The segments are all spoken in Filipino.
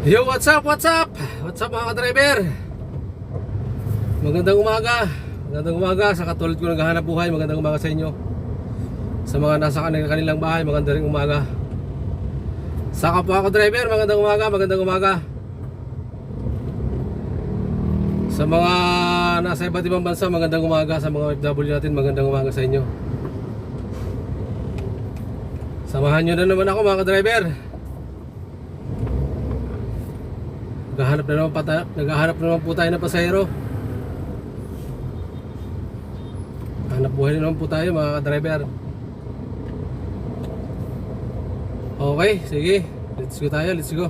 Yo, what's up, what's up? What's up mga ka-driver? Magandang umaga. Magandang umaga sa katulad ko naghahanap buhay. Magandang umaga sa inyo. Sa mga nasa kanilang bahay, magandang ring umaga. Sa kapwa ko driver, magandang umaga, magandang umaga. Sa mga nasa iba't ibang bansa, magandang umaga. Sa mga OFW natin, magandang umaga sa inyo. Samahan nyo na naman ako mga ka-driver. Naghahanap na naman po tayo ng pasahero. Hanap buhay na naman po tayo mga ka-driver. Okay, sige. Let's go tayo, let's go.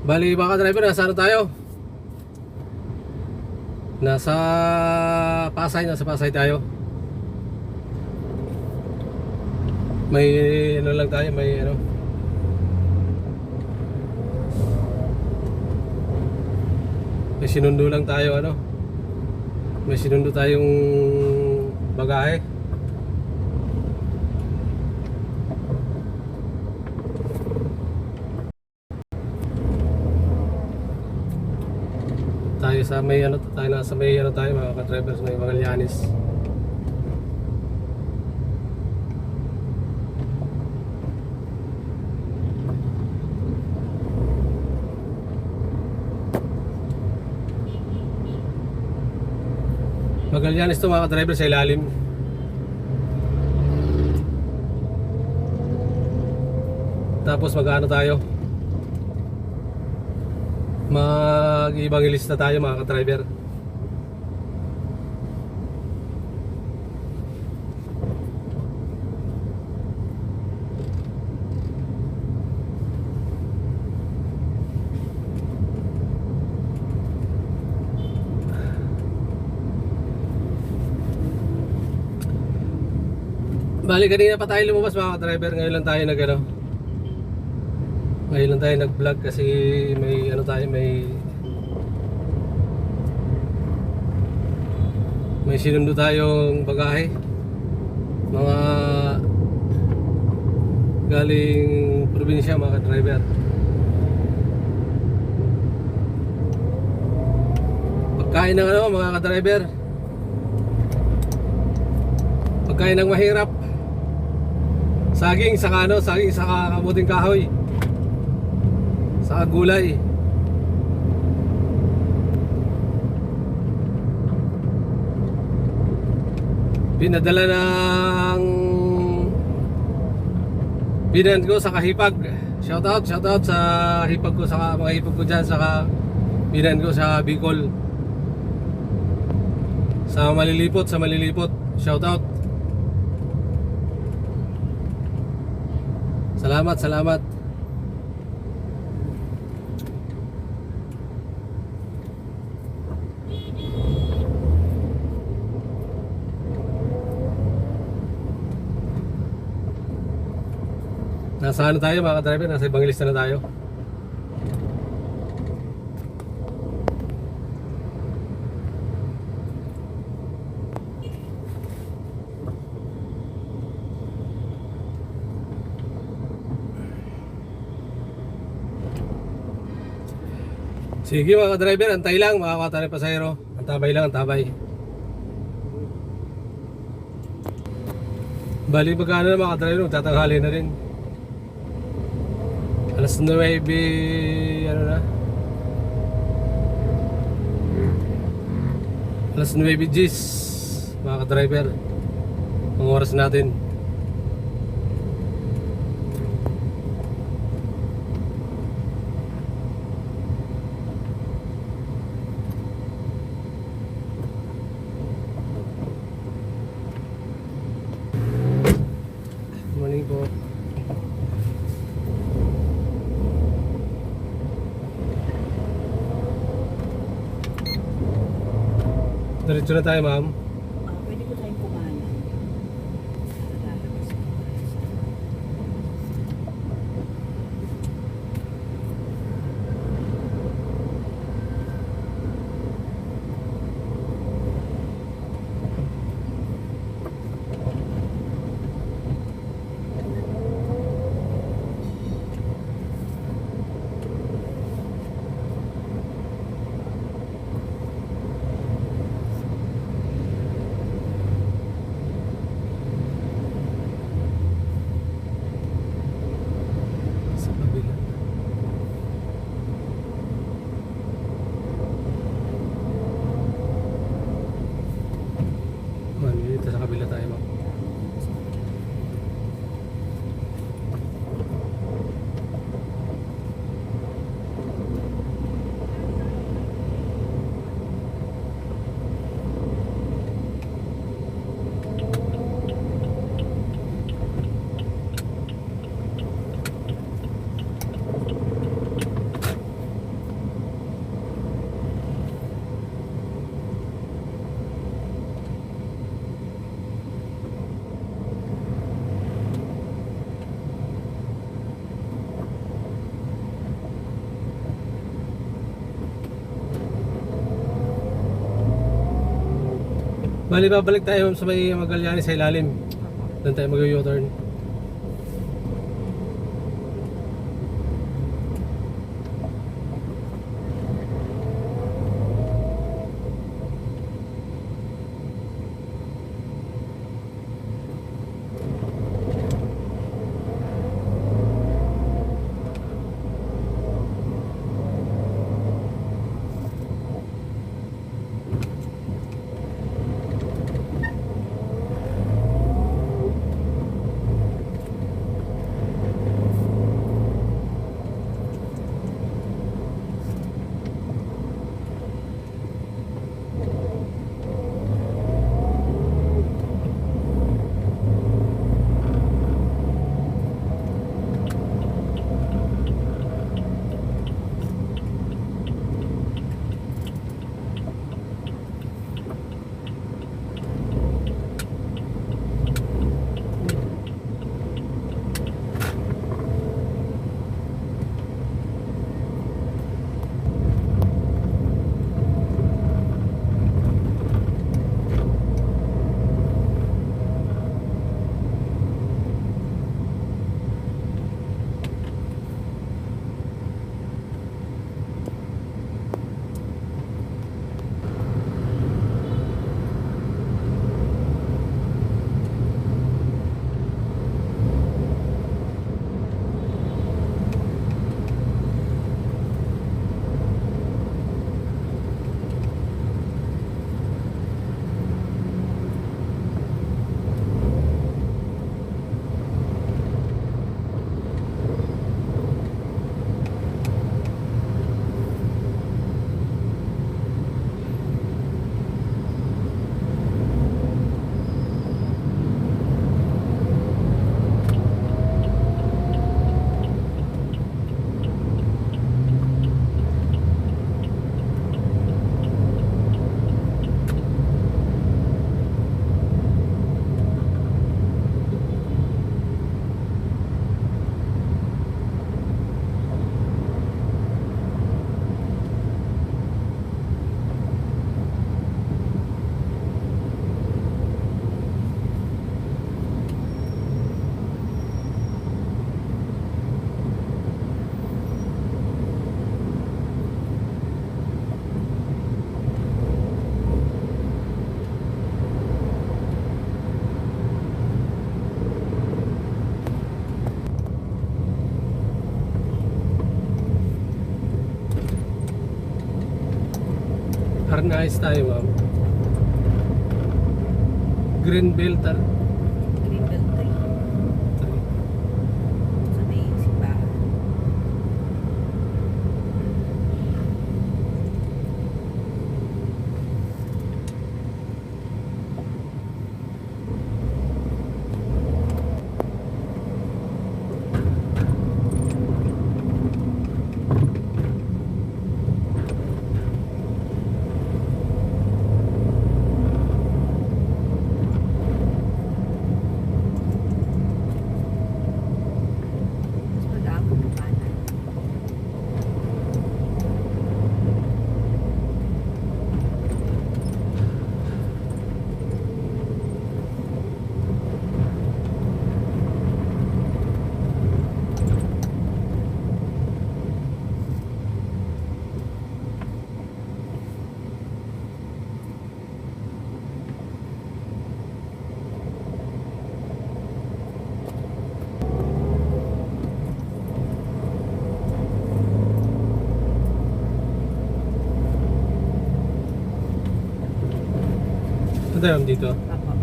Bali mga ka-driver, nasa ano tayo? Nasa Pasay tayo. May ano lang tayo, may ano, may sinundo lang tayo, ano, may sinundo tayong bagahe. Tayo sa may ano, tayo nasa may ano tayo mga ka-drivers, may Magallanes. Magallanes to mga ka-driver, sa ilalim. Tapos mag-ano tayo, mag-ibangilista tayo mga ka-driver. Bali kanina pa tayo lumabas mga ka-driver. Ngayon lang tayo nag ano, ngayon lang tayo nag vlog kasi may ano tayo, may sinundo tayong bagahe, mga galing probinsya mga ka-driver. Pagkain ng ano mga ka-driver, pagkain ng mahirap, saging saka ano, saging saka kamuting kahoy, saka gulay. Pinadala ng binan ko sa Kahipag. Shoutout sa hipag ko, sa mga hipag ko dyan, saka binan ko sa Bicol, sa Malilipot, shoutout. Salamat. Nasa ano tayo mga ka-driver? Nasa Ibangilista na tayo. Sige mga ka-driver, antay lang, makakata na yung pasahero. Antabay lang, antabay. Bali magkano na mga ka-driver, magtatanghali na rin. Alas 9, ano na? Alas 9 G's mga ka-driver. Ang oras natin. Morning po. Diretso na tayo ma'am. Pwede ko tayong kumana. Bali, babalik tayo sa may Magallanes sa ilalim. Doon tayo mag-U-turn. Arnais tayo, ma'am. Greenbelt, Greenbelt 3. Sa may simbahan. Mas mag-aabot ng kanan. Ano tayo, ma'am, dito? Apo.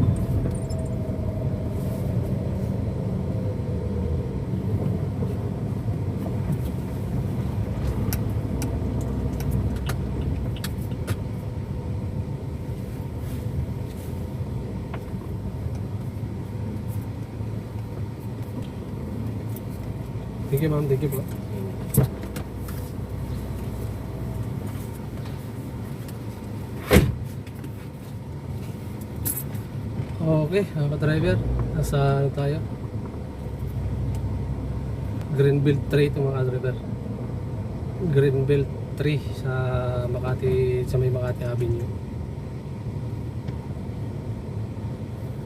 Thank you, ma'am. Thank you po. Okay, mga ka-driver. Nasa ano tayo? Greenbelt 3 ito, mga ka-driver. Greenbelt 3 sa Makati, sa may Makati Avenue.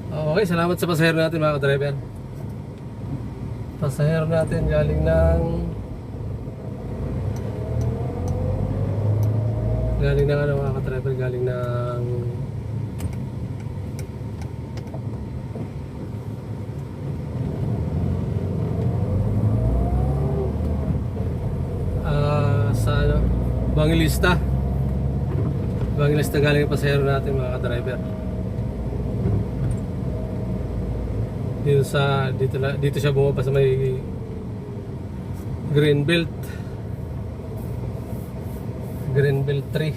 Okay, salamat sa pasahero natin mga ka-driver. Pasahero natin galing ng ano mga ka-driver, galing ng sa ano, Bangilista. Bangilista galing ang pasahero natin mga ka-driver. Dito siya bumaba sa may Greenbelt 3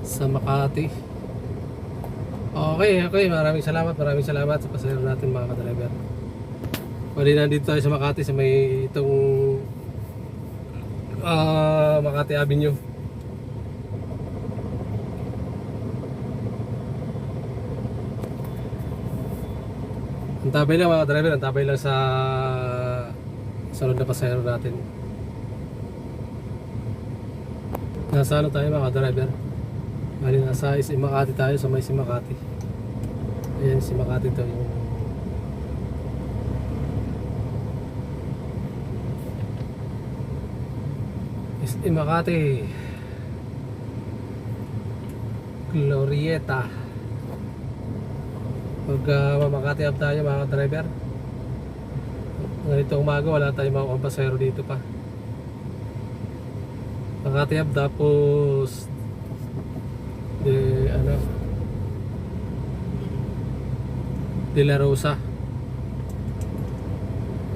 sa Makati. Okay, maraming salamat sa pasahero natin mga ka-driver. Bali nandito tayo sa Makati sa may itong Makati Avenue. Antabay lang mga driver, antabay lang sa sunod na pasahero natin. Nasa ano tayo mga driver? Bali nasa Makati tayo, sa may Makati. Ayan si Makati to yung Makati Glorieta. Pag Makati up tayo mga driver, ganito umaga wala tayong mga pasahero dito pa. Makati up, tapos De La Rosa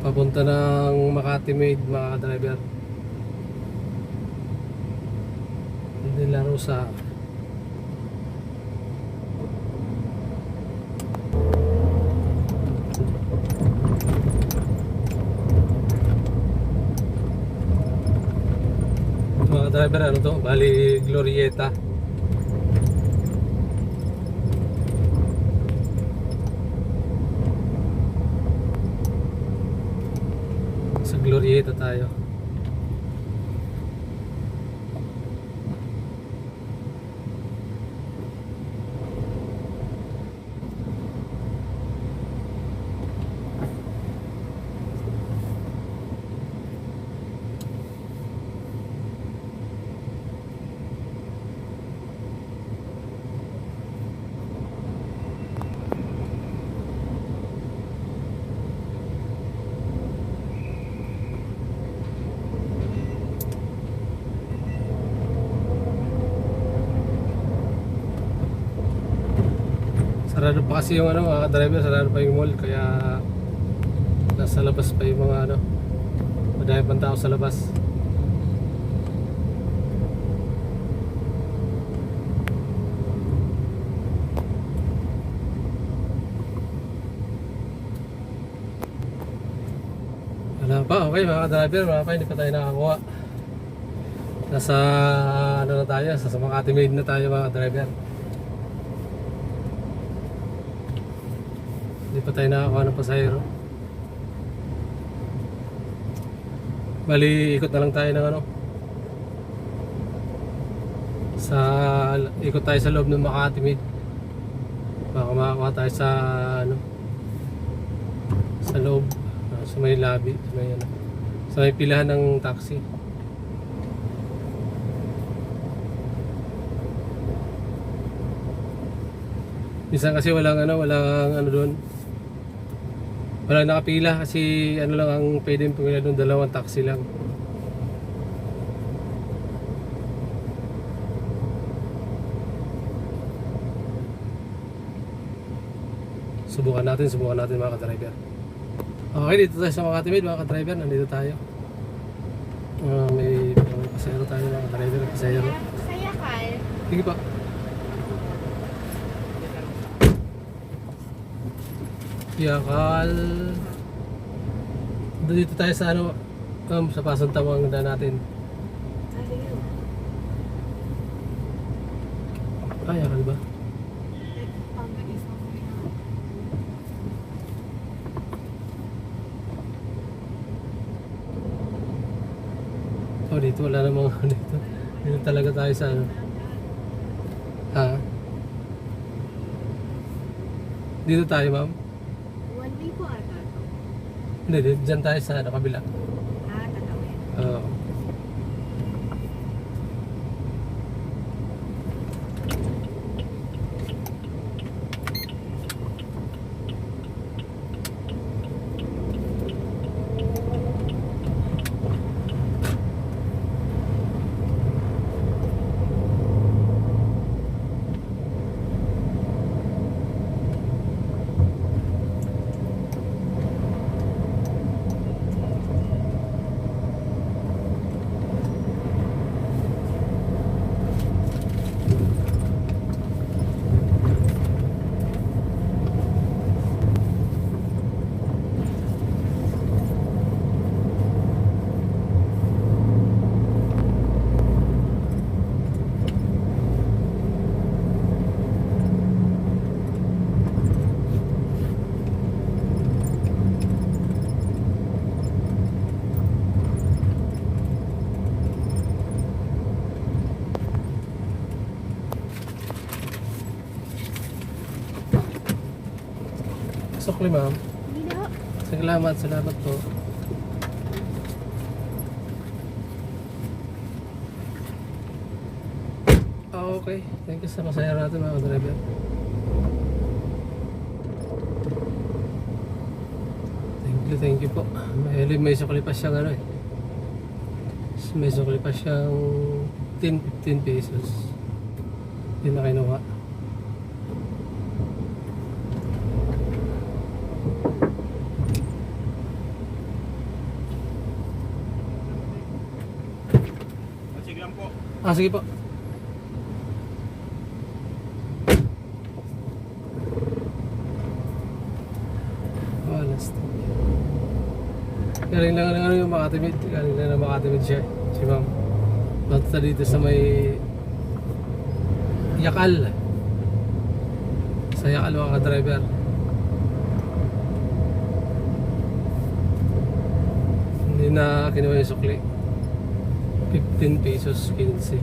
papunta ng Makati Made mga driver. De La Rosa. Mga driver, ano to? Bali Glorieta. Sa Glorieta tayo. Sarado pa kasi yung ano mga driver, sarado pa yung mall, kaya nasa labas pa yung mga ano, madami pang tao sa labas. Wala pa, okay mga driver, wala pa, hindi pa tayo nakakuha. Nasa ano na tayo, sa Makati Made na tayo mga driver. Hindi pa tayo nakakuha ng pasahero. Bali, ikot na lang tayo ng ano, ikot tayo sa loob ng Makati Made. Baka makakuha tayo sa ano, sa loob, sa may lobby, sa may pilahan ng taxi. Minsan kasi walang ano doon. Walang nakapila kasi ano lang ang pwedeng pumila doon, dalawang taxi lang. Subukan natin mga ka-driver. Okay, dito tayo sa Makati Made mga ka-driver, nandito tayo. May pasahero tayo mga ka-driver, pasahero. Saya Kal. Sige pa. Yakal. Dito tayo sa ano, sa Pasantawang na natin. Yakal ba? dito wala namang ano dito. Dito talaga tayo sa ano. Ha? Dito tayo, ma'am. One way po ata to. Hindi, dyan tayo sa ano, kabila. Tatawin. Oo. Sukli, ma'am. Hindi na. Salamat, salamat po. Okay. Thank you sa masaya natin mga driver. Thank you po. May sukli pa siyang ano eh. May sukli pa siyang 15 pesos. Yun na kinuha. Sige lang po. Sige po. Last. Galing lang ano yung makatimid. Galing lang na makatimid siya. Si ma'am. Nata dito sa may Yakal. Sa Yakal mga ka-driver. Hindi na kinuha yung sukli. 15 pesos 15.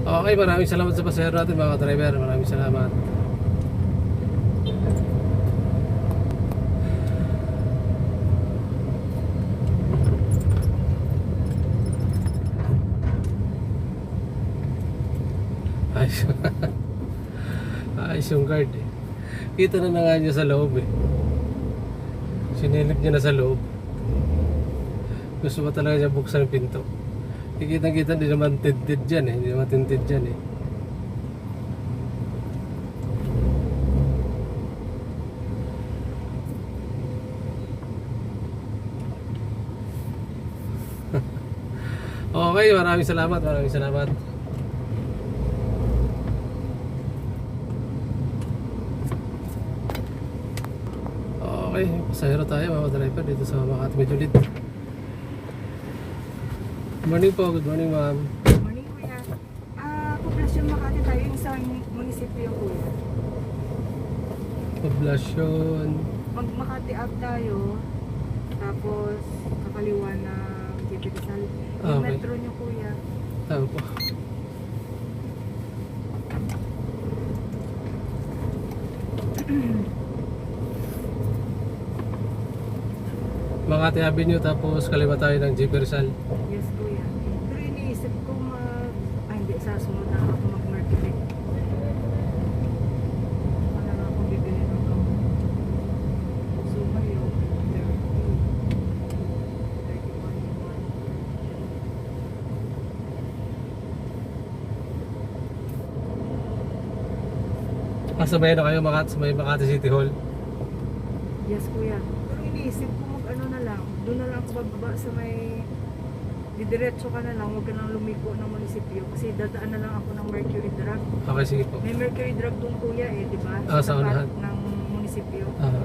Okay, maraming salamat sa pasahero natin mga ka-driver. Maraming salamat. Ayos. Ayos yung guard eh. Kita na nga niya sa loob eh. Sinilip niya na sa loob. Gusto ba talaga niya buksan yung pinto? Kikita-kita, hindi naman tinted dyan eh. Hindi naman tinted dyan eh. Okay, maraming salamat. Maraming salamat. Okay, pasahero tayo mga driver dito sa Makati Medjugorje. Good morning po, good morning ma'am. Morning, kuya. Poblasyon Makati tayo yung sa munisipyo, kuya. Poblasyon. Mag Makati up tayo, tapos kakaliwa na Rizal. Yung Okay. metro nyo, kuya. Tama po. Makati Avenue tapos kaliwa tayo ng Jeep Rizal. Yes, kuya. Pero iniisip ko hindi, sa sunod na ako mag-Mercury. Wala na akong bibili ng gamot. So, ngayon, 31 yung one. Sabay na kayo Makati, sa may Makati City Hall. Yes, kuya. Pero iniisip ko mag-ano na lang. Doon na lang ako bababa sa may... Didiretso ka na lang, huwag ka nang lumiko ng munisipyo. Kasi dadaan na lang ako ng Mercury Drug. Okay, sige po. May Mercury Drug doon, kuya, di ba? Sa tapat unahan. ng munisipyo. Ah,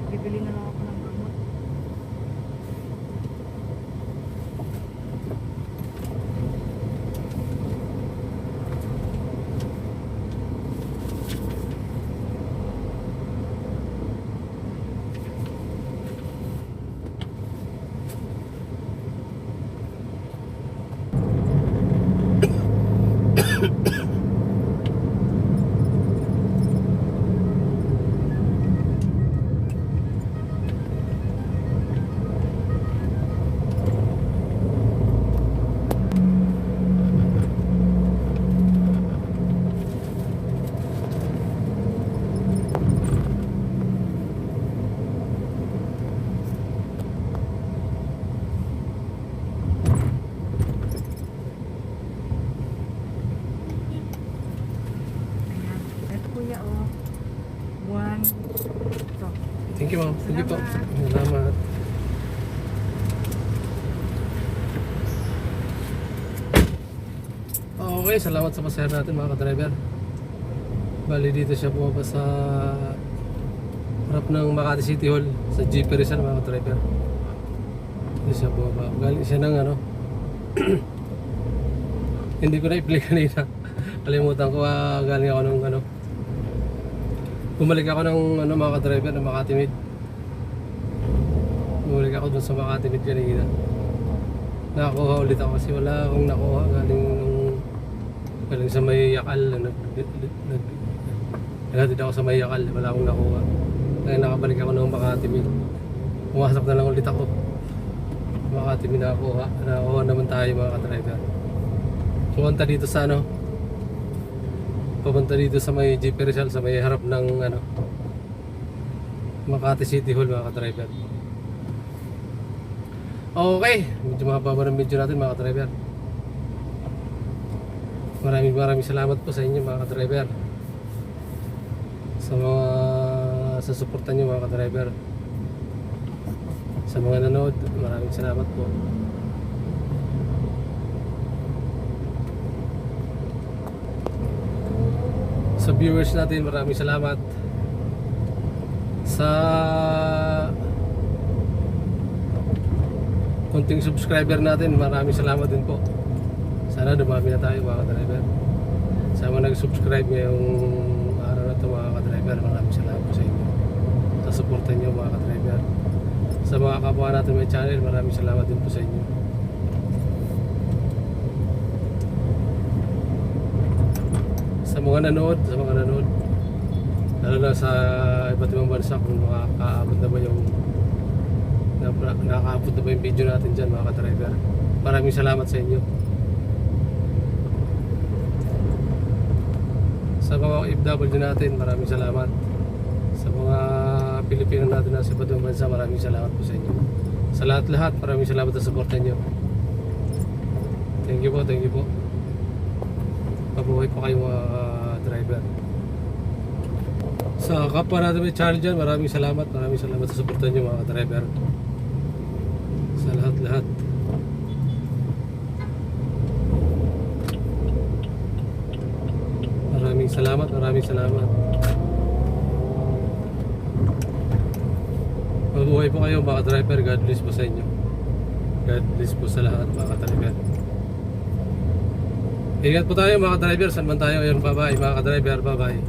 Bibili na lang ako ng gamot. ng ito. Thank you, ma'am. Thank you po. Salamat. Salamat. Okay, salamat sa pasahero natin mga ka-driver. Bali dito siya bumaba sa harap ng Makati City Hall sa GP Rizal mga ka-driver. Dito siya bumaba. Galing siya ng ano. Hindi ko na i-play kanina. Kalimutan ko, galing ako ng ano. Bumalik ako ng ano, mga ka-driver ng Makati Mid. Bumalik ako dun sa Makati Mid kanina. Nakakuha ulit ako kasi wala akong nakuha galing sa may Yakal. Naghatid ako sa may Yakal, wala akong nakuha. Kaya nakabalik ako ng Makati Mid. Pumasok na lang ulit ako. Makati Mid nakakuha. Nakakuha naman tayo mga ka-driver. Pupunta dito sa ano, papunta dito sa may GP Rizal, sa may harap ng ano, Makati City Hall mga ka-driver. Okay, medyo mahaba ng video natin mga ka-driver. Maraming salamat po sa inyo mga ka-driver, sa mga sa suporta nyo mga ka-driver, sa mga nanood. Maraming salamat po. Sa viewers natin, maraming salamat. Sa konting subscriber natin, maraming salamat din po. Sana dumami na tayo mga ka-driver. Sa mga nag-subscribe ngayong araw na ito mga ka-driver, maraming salamat po sa inyo. Sa suporta nyo mga ka-driver. Sa mga kapwa natin may channel, maraming salamat din po sa inyo. Sa mga nanood, lalo na sa iba't ibang bansa, kung makakaabot na ba yung nakakaabot na ba yung video natin dyan mga ka-driver. Maraming salamat sa inyo. Sa mga OFW natin, maraming salamat. Sa mga Pilipino natin na sa iba't ibang bansa, maraming salamat po sa inyo. Sa lahat-lahat, maraming salamat sa suporta nyo. Thank you po, thank you po. Mabuhay po kayo mga driver. Sa kapwa natin may channel dyan, maraming salamat sa suporta nyo mga driver. Sa lahat-lahat. Maraming salamat. Mabuhay po kayo mga driver. God bless po sa inyo. God bless po sa lahat mga driver. Ingat po tayo mga driver, saan man tayo. Ayun, bye bye mga driver, bye bye.